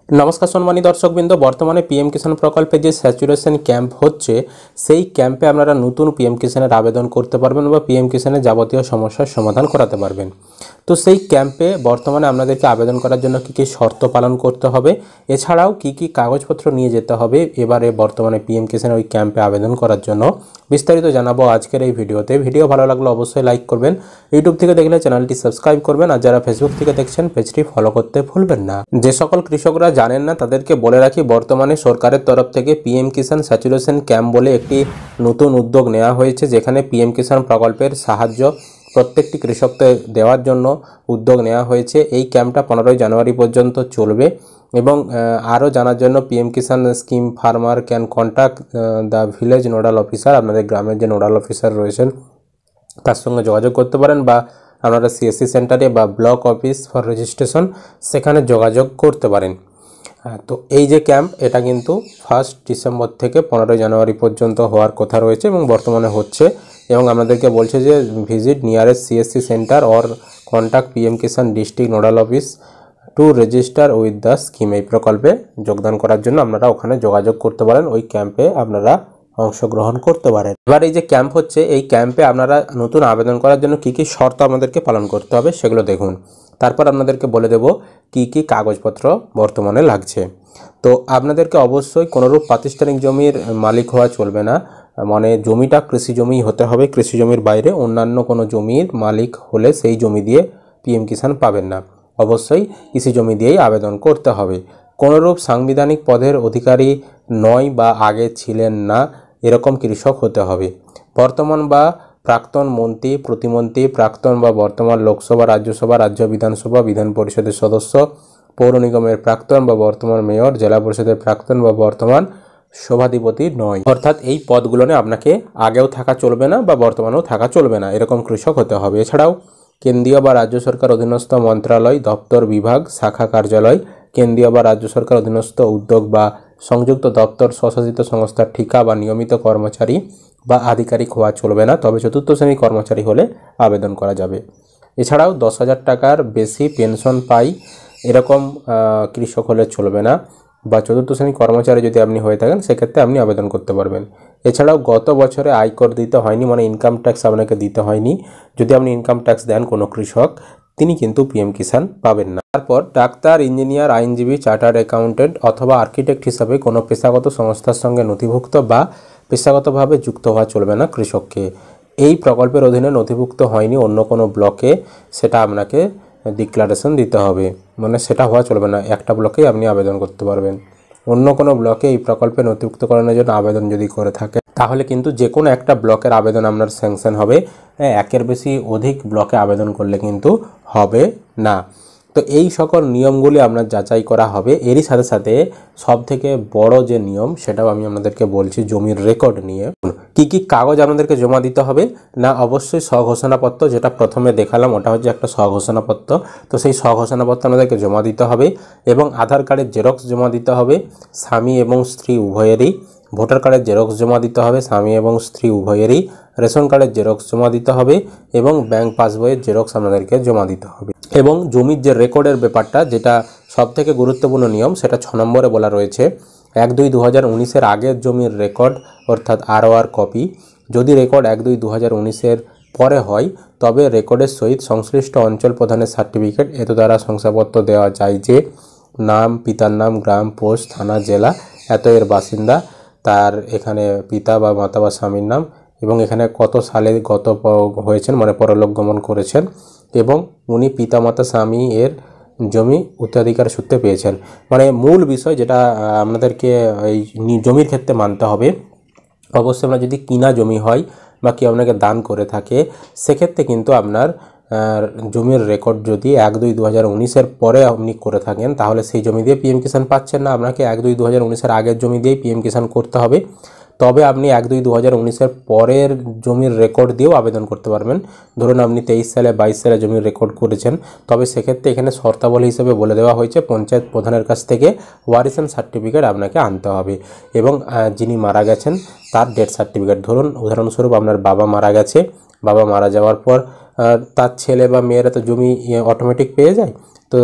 नमस्कार सम्मानित दर्शकबृंद बर्तमाने पीएम किसान प्रकल्पे जो सैचुरेशन कैम्प होच्छे सेई कैम्पे आपनारा नतून पीएम किसानेर आवेदन करते पारबेन बा पीएम किसानेर जाबतीय समस्यार समाधान कराते पारबेन। तो सेई कैम्पे बर्तमाने आपनादेरके आवेदन करार जन्य कि शर्त पालन करते हबे एछाड़ाओ कि कागजपत्र निये जेते हबे एबारे बर्तमाने पीएम किसानेर ओई कैम्पे आवेदन करार जन्य विस्तारित जानाबो आजकेर एई भिडियोते। भिडियो भालो लागले अवश्यई लाइक करबेन, यूट्यूब थेके देखले चैनलटी सबस्क्राइब करबेन और जारा फेसबुक थेके देखछेन पेजटी फलो करते भुलबेन ना। जे सकल कृषकरा जानेन ना तादेरके बोले राखी बर्तमाने सरकारेर तरफ थेके पीएम किसान सैचुरेशन कैम्प बोले एकटी नतून उद्योग नेওয়া হয়েছে যেখানে पीएम किसान प्रकल्पेर साहाज्य प्रत्येकटी कृषकके देওয়ার জন্য उद्योग नेওয়া হয়েছে। এই ক্যাম্পটা 15 জানুয়ারি পর্যন্ত চলবে এবং আরও জানার জন্য पीएम किसान scheme farmer can contact the village nodal officer, আপনাদের গ্রামের যে নোডাল অফিসার রয়েছেন তার সঙ্গে যোগাযোগ করতে পারেন বা আপনারা সিএসসি সেন্টারে বা ব্লক অফিস ফর রেজিস্ট্রেশন সেখানে যোগাযোগ করতে পারেন। তো এই যে ক্যাম্প এটা কিন্তু 1 ডিসেম্বর থেকে 15 জানুয়ারি পর্যন্ত হওয়ার কথা রয়েছে এবং বর্তমানে হচ্ছে এবং আমাদেরকে বলছে যে visit nearest CSC centre or contact PM Kisan district nodal office to register with the scheme. এই প্রকল্পে যোগদান করার জন্য আপনারা ওখানে যোগাযোগ করতে পারেন, ওই ক্যাম্পে আপনারা অংশগ্রহণ করতে পারেন। এবার এই যে ক্যাম্প হচ্ছে এই ক্যাম্পে আপনারা নতুন আবেদন করার জন্য কি কি শর্ত আমাদেরকে পালন করতে হবে সেগুলো দেখুন, তারপর আপনাদেরকে বলে দেব কি কি কাগজপত্র বর্তমানে লাগছে। তো আপনাদেরকে অবশ্যই কোনোরূপ প্রাতিষ্ঠানিক জমির মালিক হওয়া চলবে না, মানে জমিটা কৃষি জমি হতে হবে। কৃষি জমির বাইরে অন্যান্য কোনো জমির মালিক হলে সেই জমি দিয়ে পিএম কিষাণ পাবেন না, অবশ্যই কৃষি জমি দিয়েই আবেদন করতে হবে। কোনোরূপ সাংবিধানিক পদের অধিকারী নয় বা আগে ছিলেন না এরকম কৃষক হতে হবে। বর্তমান বা প্রাক্তন মন্ত্রী, প্রতিমন্ত্রী, প্রাক্তন বা বর্তমান লোকসভা, রাজ্যসভা, রাজ্য বিধানসভা, বিধান পরিষদের সদস্য, পৌর নিগমের প্রাক্তন বা বর্তমান মেয়র, জেলা পরিষদের প্রাক্তন বা বর্তমান সভাধিপতি নয়। অর্থাৎ এই পদগুলোনে আপনাকে আগেও থাকা চলবে না বা বর্তমানেও থাকা চলবে না এরকম কৃষক হতে হবে। এছাড়াও কেন্দ্রীয় বা রাজ্য সরকার অধীনস্থ মন্ত্রণালয়, দপ্তর, বিভাগ, শাখা কার্যালয়, কেন্দ্রীয় বা রাজ্য সরকার অধীনস্থ উদ্যোগ বা সংযুক্ত দপ্তর, স্বশাসিত সংস্থার ঠিকা বা নিয়মিত কর্মচারী বা আধিকারিক হওয়া চলবে না, তবে চতুর্থ শ্রেণীর কর্মচারী হলে আবেদন করা যাবে। এছাড়াও 10,000 টাকার বেশি পেনশন পাই এরকম কৃষক হলে চলবে না, বা চতুর্থ শ্রেণীর কর্মচারী যদি আপনি হয়ে থাকেন সেক্ষেত্রে আপনি আবেদন করতে পারবেন। এছাড়াও গত বছরে আয়কর দিতে হয়নি, মানে ইনকাম ট্যাক্স আপনাকে দিতে হয়নি। যদি আপনি ইনকাম ট্যাক্স দেন কোনো কৃষক তিনি কিন্তু পিএম কিষাণ পাবেন না। তারপর ডাক্তার, ইঞ্জিনিয়ার, আইনজীবী, চার্টার্ড অ্যাকাউন্টেন্ট অথবা আর্কিটেক্ট হিসাবে কোনো পেশাগত সংস্থার সঙ্গে নথিভুক্ত বা পেশাগতভাবে যুক্ত হওয়া চলবে না কৃষককে। এই প্রকল্পের অধীনে নথিভুক্ত হয়নি অন্য কোনো ব্লকে সেটা আপনাকে ডিক্লারেশন দিতে হবে, মানে সেটা হওয়া চলবে না, একটা ব্লকেই আপনি আবেদন করতে পারবেন। অন্য কোনো ব্লকে এই প্রকল্পে নথিভুক্তকরণের জন্য আবেদন যদি করে থাকে তাহলে কিন্তু যে কোনো একটা ব্লকের আবেদন আপনার স্যাংশন হবে, একের বেশি অধিক ব্লকে আবেদন করলে কিন্তু হবে না। তো এই সকল নিয়মগুলি আপনার যাচাই করা হবে। এরই সাথে সাথে সবথেকে বড় যে নিয়ম সেটাও আমি আপনাদেরকে বলছি জমির রেকর্ড নিয়ে। কি কি কাগজ আপনাদেরকে জমা দিতে হবে না, অবশ্যই স্বঘোষণাপত্র, যেটা প্রথমে দেখালাম ওটা হচ্ছে একটা স্বঘোষণাপত্র। তো সেই স্বঘোষণাপত্র আপনাদেরকে জমা দিতে হবে এবং আধার কার্ডের জেরক্স জমা দিতে হবে স্বামী এবং স্ত্রী উভয়েরই। ভোটার কার্ডের জেরক্স জমা দিতে হবে স্বামী এবং স্ত্রী উভয়েরই। রেশন কার্ডের জেরক্স জমা দিতে হবে এবং ব্যাংক পাসবইয়ের জেরক্স আপনাদেরকে জমা দিতে হবে। এবং জমির যে রেকর্ডের ব্যাপারটা, যেটা সবথেকে গুরুত্বপূর্ণ নিয়ম, সেটা 6 নম্বরে বলা রয়েছে 1-2-2019-এর আগের জমির রেকর্ড অর্থাৎ ROR কপি। যদি রেকর্ড 1-2-2019-এর পরে হয় তবে রেকর্ডের সহিত সংশ্লিষ্ট অঞ্চল প্রধানের সার্টিফিকেট, এত দ্বারা শংসাপত্র দেওয়া যায় যে নাম, পিতার নাম, গ্রাম, পোস্ট, থানা, জেলা, এত এর বাসিন্দা, তার এখানে পিতা বা মাতা বা স্বামীর নাম এবং এখানে কত সালে গত হয়েছেন মানে পরলোক গমন করেছেন এবং উনি পিতা মাতা স্বামী এর জমি উত্তরাধিকার সূত্রে পেয়েছেন। মানে মূল বিষয় যেটা আপনাদেরকে এই জমির ক্ষেত্রে মানতে হবে, অবশ্যই আপনার যদি কিনা জমি হয় বা কেউ আপনাকে দান করে থাকে সেক্ষেত্রে কিন্তু আপনার জমির রেকর্ড যদি 1-2-2019-এর পরে আপনি করে থাকেন তাহলে সেই জমি দিয়ে পিএম কিষাণ পাচ্ছেন না, আপনাকে 1-2-2019-এর আগের জমি দিয়েই পিএম কিষাণ করতে হবে। তবে আপনি 1-2-2019-এর পরের জমির রেকর্ড দিয়েও আবেদন করতে পারবেন। ধরুন আপনি 23 সালে 22 সালে জমির রেকর্ড করেছেন, তবে সেক্ষেত্রে এখানে শর্তাবলী হিসেবে বলে দেওয়া হয়েছে পঞ্চায়েত প্রধানের কাছ থেকে ওয়ারিশান সার্টিফিকেট আপনাকে আনতে হবে এবং যিনি মারা গেছেন তার ডেথ সার্টিফিকেট। ধরুন উদাহরণস্বরূপ আপনার বাবা মারা গেছে, বাবা মারা যাওয়ার পর তার ছেলে বা মেয়েরা তো জমি অটোমেটিক পেয়ে যায়, তো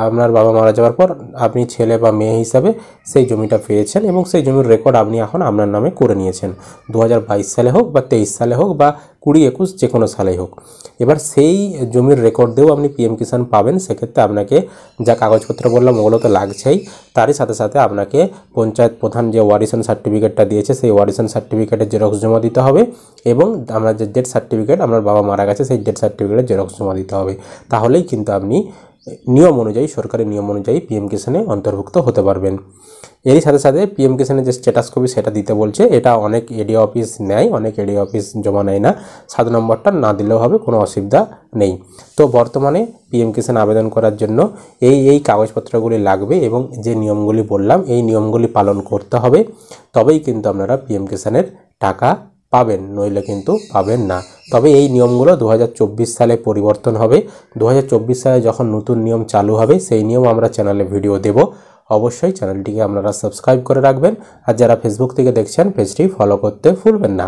আপনার বাবা মারা যাওয়ার পর আপনি ছেলে বা মেয়ে হিসাবে সেই জমিটা পেয়েছেন এবং সেই জমির রেকর্ড আপনি এখন আপনার নামে করে নিয়েছেন, 2022 সালে হোক বা 23 সালে হোক বা 20-21 যে কোনো সালেই হোক। এবার সেই জমির রেকর্ড দিয়েও আপনি পিএম কিষাণ পাবেন। সেক্ষেত্রে আপনাকে যা কাগজপত্র বললাম ওগুলো তো লাগছেই, তারই সাথে সাথে আপনাকে পঞ্চায়েত প্রধান যে ওয়ারিশন সার্টিফিকেটটা দিয়েছে সেই ওয়ারিশন সার্টিফিকেটের জেরক্স জমা দিতে হবে এবং আমরা যে ডেথ সার্টিফিকেট, আপনার বাবা মারা গেছে সেই ডেথ সার্টিফিকেটের জেরক্স জমা দিতে হবে। তাহলেই কিন্তু আপনি নিয়ম অনুযায়ী, সরকারি নিয়ম অনুযায়ী পিএম কিষাণে অন্তর্ভুক্ত হতে পারবেন। এরই সাথে সাথে পিএম কিষাণের যে স্ট্যাটাস কপি সেটা দিতে বলছে। এটা অনেক এডিও অফিস নেয়, অনেক এডিও অফিস জমা নেয় না। 7 নম্বরটা না দিলেও হবে, কোনো অসুবিধা নেই। তো বর্তমানে পিএম কিষাণ আবেদন করার জন্য এই কাগজপত্রগুলি লাগবে এবং যে নিয়মগুলি বললাম এই নিয়মগুলি পালন করতে হবে, তবেই কিন্তু আপনারা পিএম কিষাণের টাকা পাবেন, নইলে কিন্তু পাবেন না। তবে এই নিয়মগুলো 2024 সালে পরিবর্তন হবে। 2024 সালে যখন নতুন নিয়ম চালু হবে সেই নিয়ম আমরা চ্যানেলে ভিডিও দেব। অবশ্যই চ্যানেলটিকে আপনারা সাবস্ক্রাইব করে রাখবেন, আর যারা ফেসবুক থেকে দেখছেন পেজটি ফলো করতে ভুলবেন না।